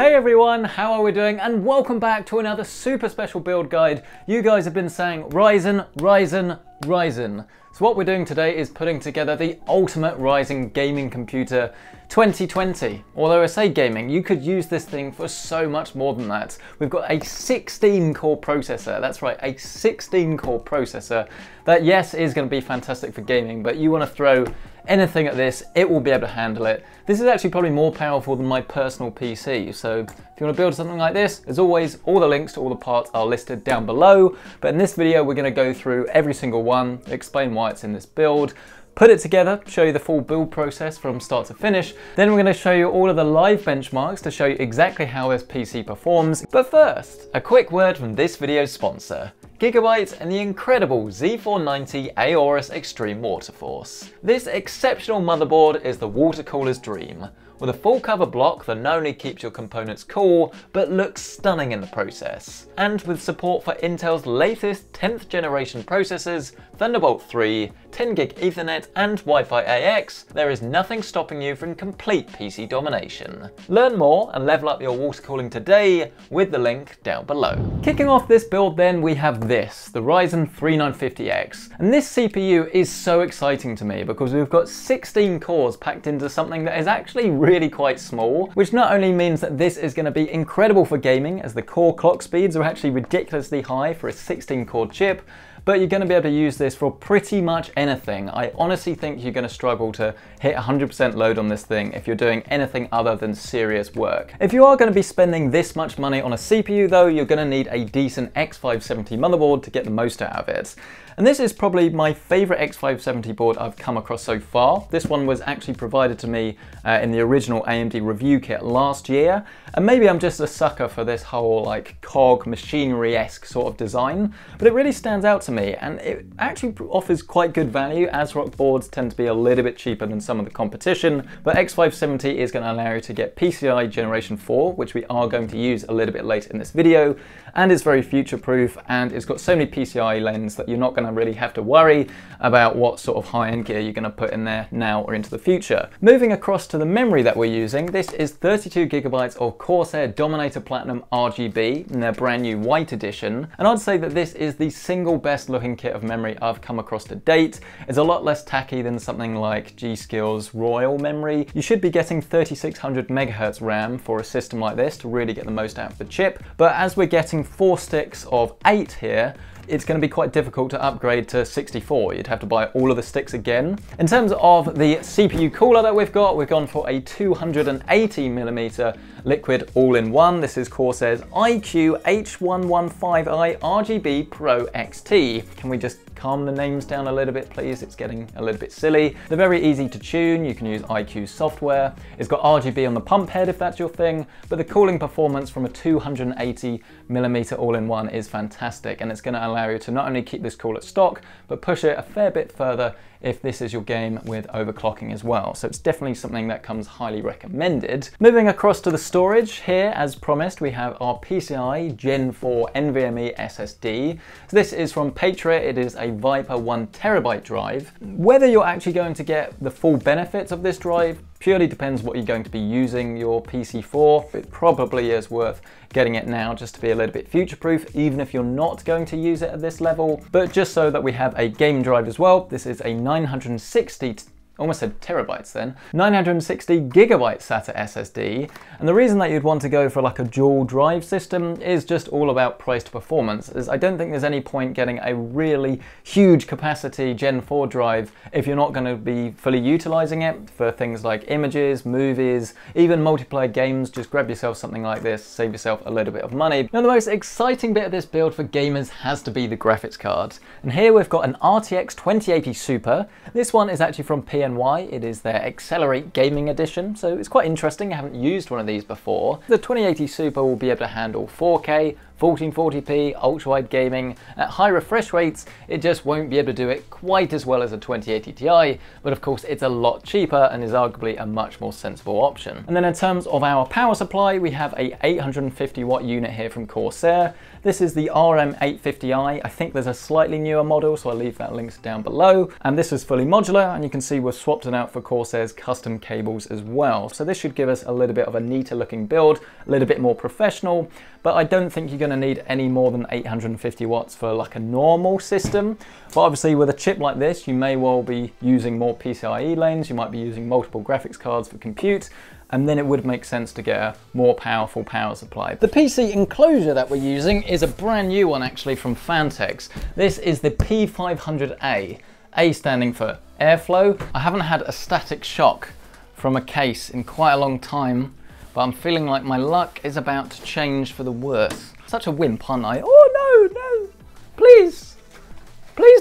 Hey everyone, how are we doing? And welcome back to another super special build guide. You guys have been saying Ryzen, Ryzen, Ryzen. So what we're doing today is putting together the ultimate Ryzen gaming computer 2020. Although I say gaming, you could use this thing for so much more than that. We've got a 16 core processor. That's right, a 16 core processor that, yes, is going to be fantastic for gaming, but you want to throw anything at this, it will be able to handle it. This is actually probably more powerful than my personal PC, so if you want to build something like this, as always, all the links to all the parts are listed down below. But in this video, we're going to go through every single one, explain why it's in this build, put it together, show you the full build process from start to finish. Then we're going to show you all of the live benchmarks to show you exactly how this PC performs. But first, a quick word from this video's sponsor, Gigabyte and the incredible Z490 Aorus Extreme Water Force. This exceptional motherboard is the water cooler's dream. With a full cover block that not only keeps your components cool, but looks stunning in the process. And with support for Intel's latest 10th generation processors, Thunderbolt 3, 10 gig Ethernet and Wi-Fi AX, there is nothing stopping you from complete PC domination. Learn more and level up your water cooling today with the link down below. Kicking off this build then, we have this, the Ryzen 3950X. And this CPU is so exciting to me because we've got 16 cores packed into something that is actually really quite small, which not only means that this is going to be incredible for gaming as the core clock speeds are actually ridiculously high for a 16 core chip, but you're going to be able to use this for pretty much anything. I honestly think you're going to struggle to hit 100% load on this thing if you're doing anything other than serious work. If you are going to be spending this much money on a CPU though, you're going to need a decent X570 motherboard to get the most out of it. And this is probably my favorite X570 board I've come across so far. This one was actually provided to me in the original AMD review kit last year. And maybe I'm just a sucker for this whole like cog machinery-esque sort of design, but it really stands out to me and it actually offers quite good value. ASRock boards tend to be a little bit cheaper than some of the competition, but X570 is going to allow you to get PCIe Generation 4, which we are going to use a little bit later in this video, and it's very future-proof and it's got so many PCIe lanes that you're not going to really have to worry about what sort of high-end gear you're going to put in there now or into the future. Moving across to the memory that we're using, this is 32 gigabytes of Corsair Dominator Platinum RGB in their brand new white edition, and I'd say that this is the single best looking kit of memory I've come across to date. It's a lot less tacky than something like G-Skill's Royal memory. You should be getting 3600 megahertz RAM for a system like this to really get the most out of the chip, but as we're getting 4 sticks of 8 here, it's going to be quite difficult to upgrade to 64. You'd have to buy all of the sticks again. In terms of the CPU cooler that we've gone for a 280mm liquid all-in-one. This is Corsair's iCUE H115i RGB Pro XT. Can we just calm the names down a little bit, please? It's getting a little bit silly. They're very easy to tune. You can use iCUE software. It's got RGB on the pump head if that's your thing, but the cooling performance from a 280mm all-in-one is fantastic, and it's going to allow you to not only keep this cool at stock, but push it a fair bit further if this is your game with overclocking as well. So it's definitely something that comes highly recommended. Moving across to the storage, here as promised we have our PCIe Gen 4 NVMe SSD. So this is from Patriot. It is a Viper 1TB drive. Whether you're actually going to get the full benefits of this drive purely depends what you're going to be using your PC for. It probably is worth getting it now just to be a little bit future-proof, even if you're not going to use it at this level. But just so that we have a game drive as well, this is a 960, almost said terabytes then, 960 gigabyte SATA SSD. And the reason that you'd want to go for like a dual drive system is just all about price to performance, as I don't think there's any point getting a really huge capacity Gen 4 drive if you're not going to be fully utilizing it for things like images, movies, even multiplayer games. Just grab yourself something like this, save yourself a little bit of money. Now the most exciting bit of this build for gamers has to be the graphics card. And here we've got an RTX 2080 Super. This one is actually from PNY. It is their Accelerate Gaming Edition, so it's quite interesting. I haven't used one of these before. The 2080 Super will be able to handle 4K, 1440p, ultrawide gaming. At high refresh rates, it just won't be able to do it quite as well as a 2080 Ti, but of course it's a lot cheaper and is arguably a much more sensible option. And then in terms of our power supply, we have a 850 watt unit here from Corsair. This is the RM850i. I think there's a slightly newer model, so I'll leave that linked down below. And this is fully modular, and you can see we've swapped it out for Corsair's custom cables as well. So this should give us a little bit of a neater looking build, a little bit more professional, but I don't think you're going to need any more than 850 watts for like a normal system. But obviously with a chip like this, you may well be using more PCIe lanes, you might be using multiple graphics cards for compute, and then it would make sense to get a more powerful power supply. The PC enclosure that we're using is a brand new one actually from Phanteks. This is the P500A, A standing for airflow. I haven't had a static shock from a case in quite a long time, but I'm feeling like my luck is about to change for the worse. Such a wimp, aren't I? Oh no, please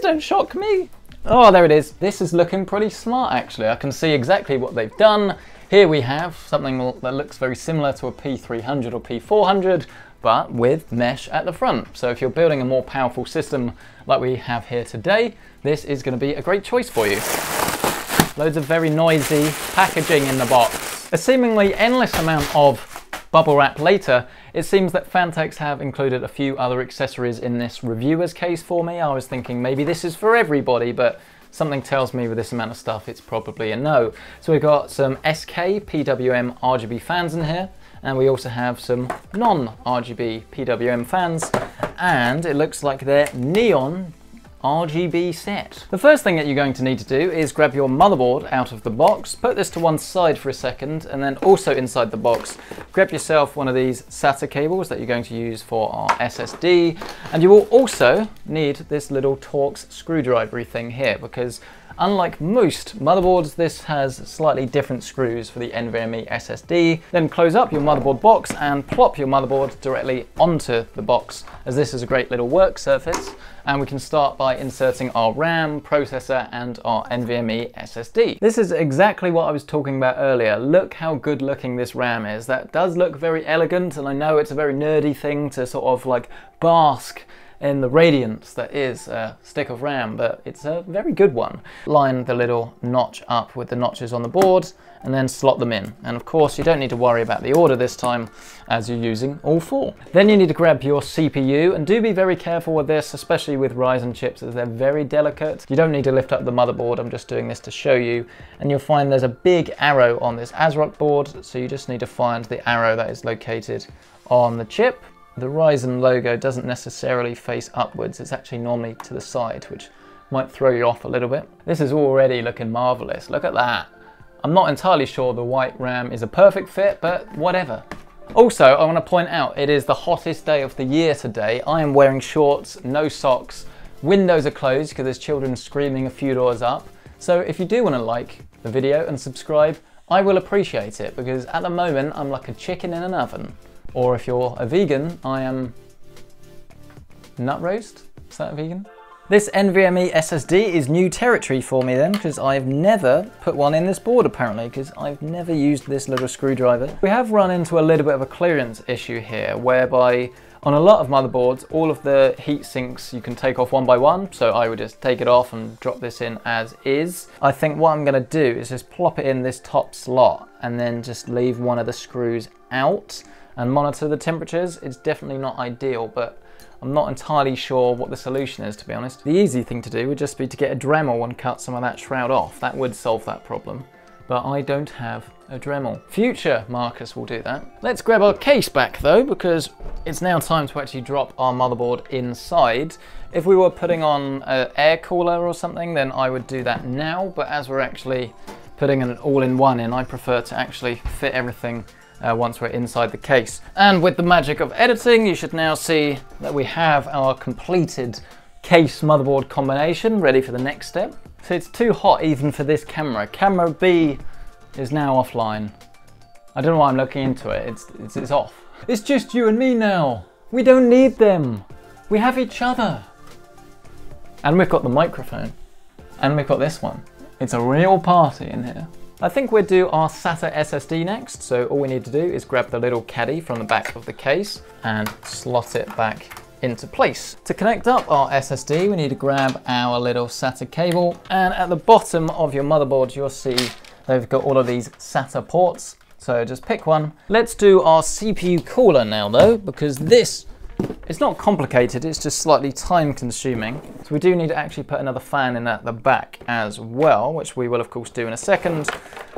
don't shock me. Oh, there it is. This is looking pretty smart actually. I can see exactly what they've done. Here we have something that looks very similar to a P300 or P400, but with mesh at the front. So if you're building a more powerful system like we have here today, this is going to be a great choice for you. Loads of very noisy packaging in the box. A seemingly endless amount of bubble wrap later, it seems that Phanteks have included a few other accessories in this reviewer's case for me. I was thinking maybe this is for everybody, but something tells me with this amount of stuff it's probably a no. So we've got some SK PWM RGB fans in here, and we also have some non-RGB PWM fans, and it looks like they're neon RGB set. The first thing that you're going to need to do is grab your motherboard out of the box, put this to one side for a second, and then also inside the box, grab yourself one of these SATA cables that you're going to use for our SSD, and you will also need this little Torx screwdriver thing here, because unlike most motherboards, this has slightly different screws for the NVMe SSD. Then close up your motherboard box and plop your motherboard directly onto the box, as this is a great little work surface. And we can start by inserting our RAM, processor, and our NVMe SSD. This is exactly what I was talking about earlier. Look how good looking this RAM is. That does look very elegant, and I know it's a very nerdy thing to sort of like bask in the radiance that is a stick of RAM, but it's a very good one. Line the little notch up with the notches on the board and then slot them in. And of course you don't need to worry about the order this time, as you're using all four. Then you need to grab your CPU, and do be very careful with this, especially with Ryzen chips, as they're very delicate. You don't need to lift up the motherboard, I'm just doing this to show you, and you'll find there's a big arrow on this ASRock board, so you just need to find the arrow that is located on the chip. The Ryzen logo doesn't necessarily face upwards, it's actually normally to the side, which might throw you off a little bit. This is already looking marvelous, look at that. I'm not entirely sure the white RAM is a perfect fit, but whatever. Also, I want to point out, it is the hottest day of the year today. I am wearing shorts, no socks, windows are closed because there's children screaming a few doors up. So if you do want to like the video and subscribe, I will appreciate it, because at the moment I'm like a chicken in an oven. Or if you're a vegan, I am nut roast? Is that a vegan? This NVMe SSD is new territory for me then, because I've never put one in this board apparently, because I've never used this little screwdriver. We have run into a little bit of a clearance issue here, whereby on a lot of motherboards, all of the heat sinks you can take off one by one, so I would just take it off and drop this in as is. I think what I'm going to do is just plop it in this top slot and then just leave one of the screws out and monitor the temperatures. It's definitely not ideal, but I'm not entirely sure what the solution is, to be honest. The easy thing to do would just be to get a Dremel and cut some of that shroud off. That would solve that problem, but I don't have a Dremel. Future Marcus will do that. Let's grab our case back though, because it's now time to actually drop our motherboard inside. If we were putting on an air cooler or something, then I would do that now, but as we're actually putting an all-in-one in, I prefer to actually fit everything once we're inside the case. And with the magic of editing, you should now see that we have our completed case motherboard combination ready for the next step. So it's too hot even for this camera. Camera B is now offline. I don't know why I'm looking into it, it's off. It's just you and me now. We don't need them. We have each other. And we've got the microphone. And we've got this one. It's a real party in here. I think we'll do our SATA SSD next, so all we need to do is grab the little caddy from the back of the case and slot it back into place. To connect up our SSD, we need to grab our little SATA cable, and at the bottom of your motherboard you'll see they've got all of these SATA ports, so just pick one. Let's do our CPU cooler now though, because this, it's not complicated, it's just slightly time consuming. So we do need to actually put another fan in at the back as well, which we will of course do in a second.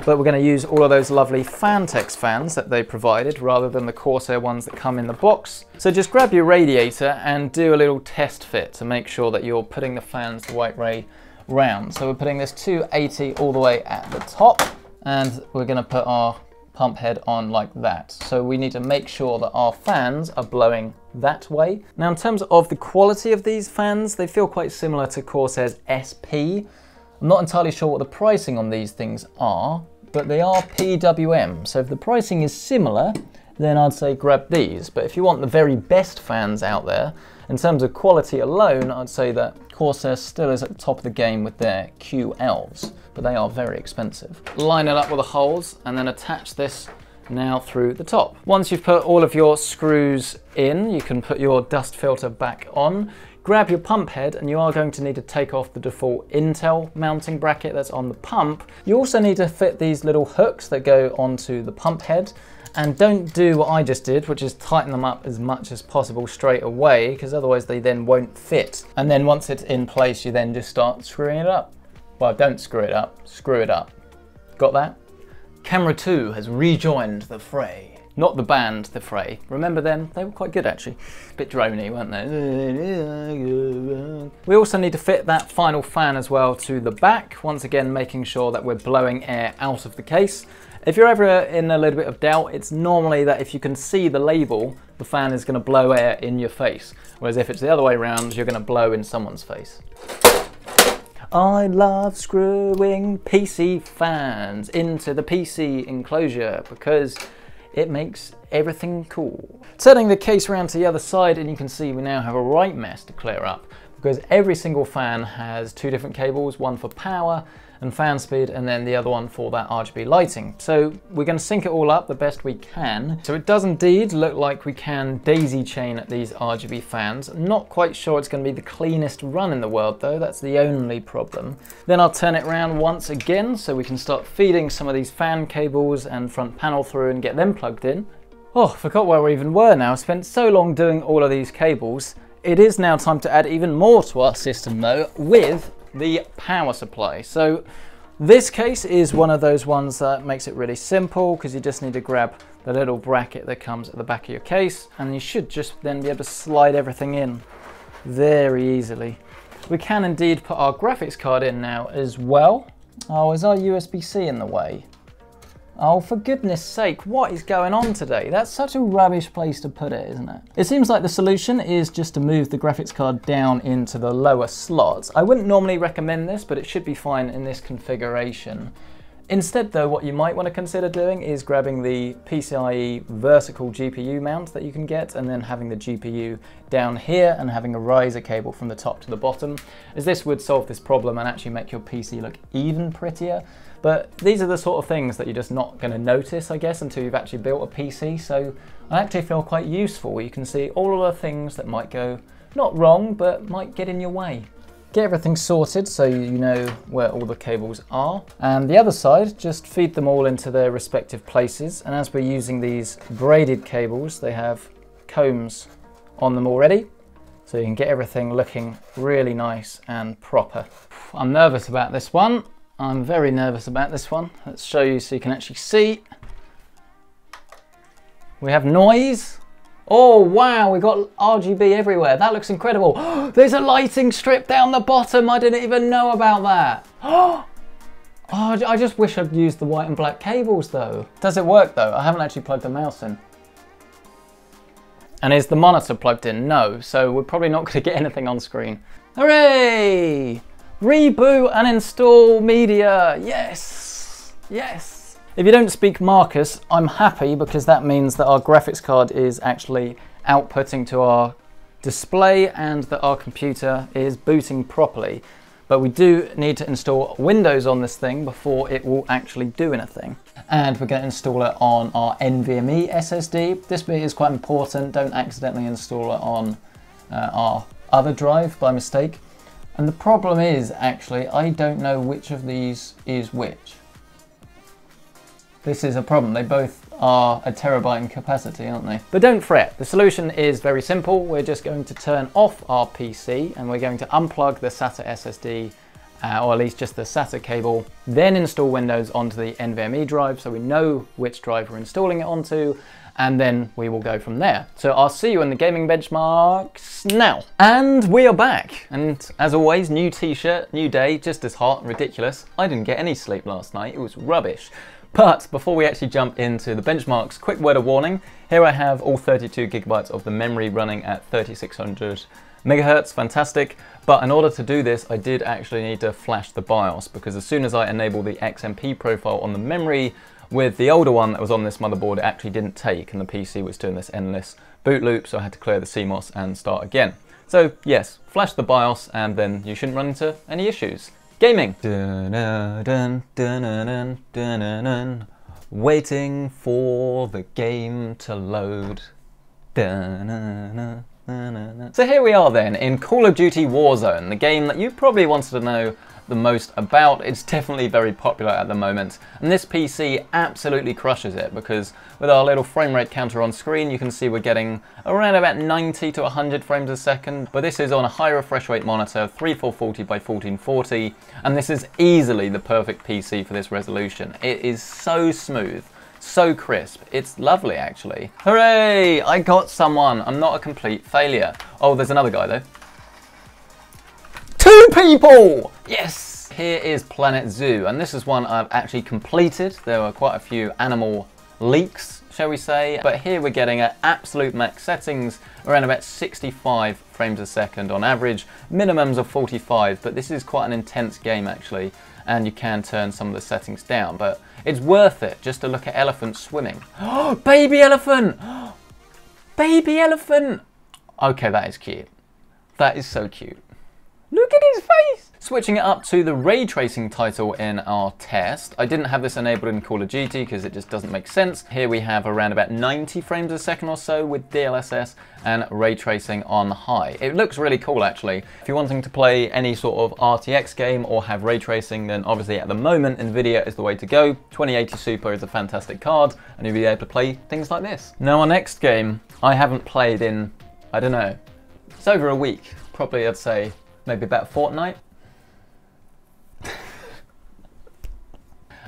But we're going to use all of those lovely Phanteks fans that they provided rather than the Corsair ones that come in the box. So just grab your radiator and do a little test fit to make sure that you're putting the fans the right way round. So we're putting this 280 all the way at the top, and we're going to put our pump head on like that. So we need to make sure that our fans are blowing that way. Now in terms of the quality of these fans, they feel quite similar to Corsair's SP. I'm not entirely sure what the pricing on these things are, but they are PWM. So if the pricing is similar, then I'd say grab these. But if you want the very best fans out there, in terms of quality alone, I'd say that Corsair still is at the top of the game with their QLs, but they are very expensive. Line it up with the holes and then attach this now through the top. Once you've put all of your screws in, you can put your dust filter back on. Grab your pump head, and you are going to need to take off the default Intel mounting bracket that's on the pump. You also need to fit these little hooks that go onto the pump head. And don't do what I just did, which is tighten them up as much as possible straight away, because otherwise they then won't fit. And then once it's in place, you then just start screwing it up. Well, don't screw it up, screw it up. Got that? Camera 2 has rejoined the fray. Not the band, the Fray. Remember them? They were quite good actually. Bit drony, weren't they? We also need to fit that final fan as well to the back, once again making sure that we're blowing air out of the case. If you're ever in a little bit of doubt, it's normally that if you can see the label, the fan is going to blow air in your face. Whereas if it's the other way around, you're going to blow in someone's face. I love screwing PC fans into the PC enclosure because it makes everything cool. Turning the case around to the other side, and you can see we now have a right mess to clear up, because every single fan has two different cables, one for power and fan speed, and then the other one for that RGB lighting. So we're going to sync it all up the best we can. So it does indeed look like we can daisy chain these RGB fans. Not quite sure it's going to be the cleanest run in the world though, that's the only problem. Then I'll turn it around once again so we can start feeding some of these fan cables and front panel through and get them plugged in. Oh, forgot where we even were now. I spent so long doing all of these cables. It is now time to add even more to our system though, with the power supply. So this case is one of those ones that makes it really simple, because you just need to grab the little bracket that comes at the back of your case, and you should just then be able to slide everything in very easily. We can indeed put our graphics card in now as well. Oh, is our USB-C in the way? Oh, for goodness sake, what is going on today? That's such a rubbish place to put it, isn't it? It seems like the solution is just to move the graphics card down into the lower slots. I wouldn't normally recommend this, but it should be fine in this configuration. Instead though, what you might want to consider doing is grabbing the PCIe vertical GPU mount that you can get, and then having the GPU down here and having a riser cable from the top to the bottom, as this would solve this problem and actually make your PC look even prettier. But these are the sort of things that you're just not going to notice, I guess, until you've actually built a PC. So I actually feel quite useful. You can see all of the things that might go, not wrong, but might get in your way. Get everything sorted so you know where all the cables are. And the other side, just feed them all into their respective places. And as we're using these braided cables, they have combs on them already, so you can get everything looking really nice and proper. I'm nervous about this one. I'm very nervous about this one. Let's show you so you can actually see. We have noise. Oh wow, we got RGB everywhere. That looks incredible. There's a lighting strip down the bottom. I didn't even know about that. Oh, I just wish I'd used the white and black cables though. Does it work though? I haven't actually plugged the mouse in. And is the monitor plugged in? No, so we're probably not going to get anything on screen. Hooray! Reboot and install media. Yes, yes. If you don't speak Marcus, I'm happy, because that means that our graphics card is actually outputting to our display and that our computer is booting properly. But we do need to install Windows on this thing before it will actually do anything. And we're going to install it on our NVMe SSD. This bit is quite important. Don't accidentally install it on our other drive by mistake. And the problem is, actually, I don't know which of these is which. This is a problem. They both are a terabyte in capacity, aren't they? But don't fret, the solution is very simple. We're just going to turn off our PC and we're going to unplug the SATA SSD, or at least just the SATA cable, then install Windows onto the NVMe drive so we know which drive we're installing it onto, and then we will go from there. So I'll see you in the gaming benchmarks now. And we are back. And as always, new t-shirt, new day, just as hot and ridiculous. I didn't get any sleep last night, it was rubbish. But before we actually jump into the benchmarks, quick word of warning. Here I have all 32 gigabytes of the memory running at 3600 megahertz, fantastic. But in order to do this, I did actually need to flash the BIOS, because as soon as I enable the XMP profile on the memory, with the older one that was on this motherboard, it actually didn't take, and the PC was doing this endless boot loop, so I had to clear the CMOS and start again. So yes, flash the BIOS and then you shouldn't run into any issues. Gaming. Dun, dun, dun, dun, dun, dun, dun, dun. Waiting for the game to load. Dun, dun, dun, dun, dun, dun. So here we are then in Call of Duty Warzone, the game that you probably wanted to know the most about. It's definitely very popular at the moment, and this PC absolutely crushes it, because with our little frame rate counter on screen, you can see we're getting around about 90 to 100 frames a second, but this is on a high refresh rate monitor, 3440 by 1440, and this is easily the perfect PC for this resolution. It is so smooth, so crisp. It's lovely, actually. Hooray! I got someone. I'm not a complete failure. Oh, there's another guy though. 2 people! Yes! Here is Planet Zoo, and this is one I've actually completed. There were quite a few animal leaks, shall we say, but here we're getting at absolute max settings, around about 65 frames a second on average, minimums of 45, but this is quite an intense game actually, and you can turn some of the settings down, but it's worth it just to look at elephants swimming. Oh, baby elephant! Baby elephant! Okay, that is cute. That is so cute. Look at his face! Switching it up to the ray tracing title in our test. I didn't have this enabled in Call of Duty because it just doesn't make sense. Here we have around about 90 frames a second or so with DLSS and ray tracing on high. It looks really cool actually. If you're wanting to play any sort of RTX game or have ray tracing, then obviously at the moment Nvidia is the way to go. 2080 Super is a fantastic card and you'll be able to play things like this. Now our next game I haven't played in, I don't know, it's over a week. Probably I'd say maybe about a fortnight.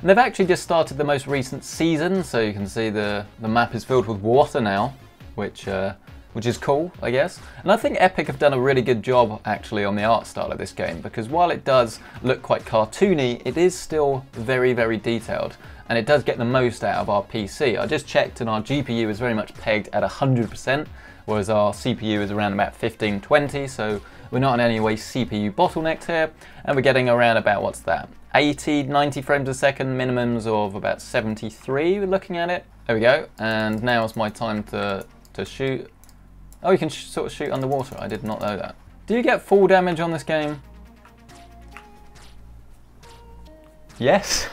They've actually just started the most recent season, so you can see the map is filled with water now, which is cool, I guess. And I think Epic have done a really good job actually on the art style of this game, because while it does look quite cartoony, it is still very, very detailed, and it does get the most out of our PC. I just checked and our GPU is very much pegged at 100%, whereas our CPU is around about 1520, so we're not in any way CPU bottlenecked here, and we're getting around about, what's that, 80, 90 frames a second, minimums of about 73, we're looking at it. There we go, and now is my time to shoot. Oh, you can sort of shoot underwater, I did not know that. Do you get full damage on this game? Yes.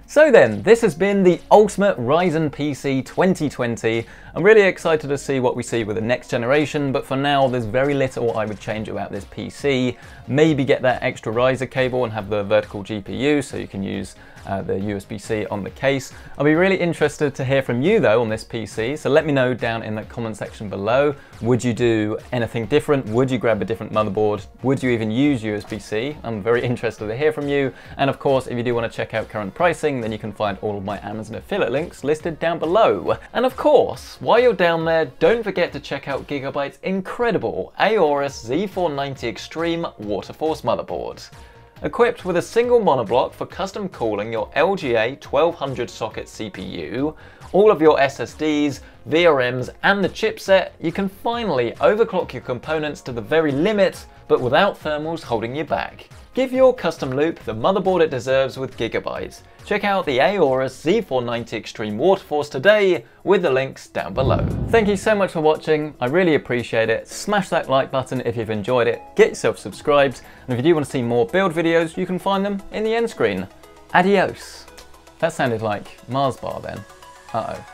So then, this has been the ultimate Ryzen PC 2020. I'm really excited to see what we see with the next generation, but for now there's very little I would change about this PC. Maybe get that extra riser cable and have the vertical GPU so you can use the USB-C on the case. I'll be really interested to hear from you though on this PC, so let me know down in the comment section below. Would you do anything different? Would you grab a different motherboard? Would you even use USB-C? I'm very interested to hear from you. And of course, if you do want to check out current pricing, then you can find all of my Amazon affiliate links listed down below. And of course, while you're down there, don't forget to check out Gigabyte's incredible Aorus Z490 Extreme Waterforce motherboard. Equipped with a single monoblock for custom cooling your LGA 1200 socket CPU, all of your SSDs, VRMs and the chipset, you can finally overclock your components to the very limit, but without thermals holding you back. Give your custom loop the motherboard it deserves with Gigabyte. Check out the Aorus Z490 Extreme Waterforce today with the links down below. Thank you so much for watching, I really appreciate it. Smash that like button if you've enjoyed it, get yourself subscribed, and if you do want to see more build videos, you can find them in the end screen. Adios. That sounded like Mars bar then. Uh-oh.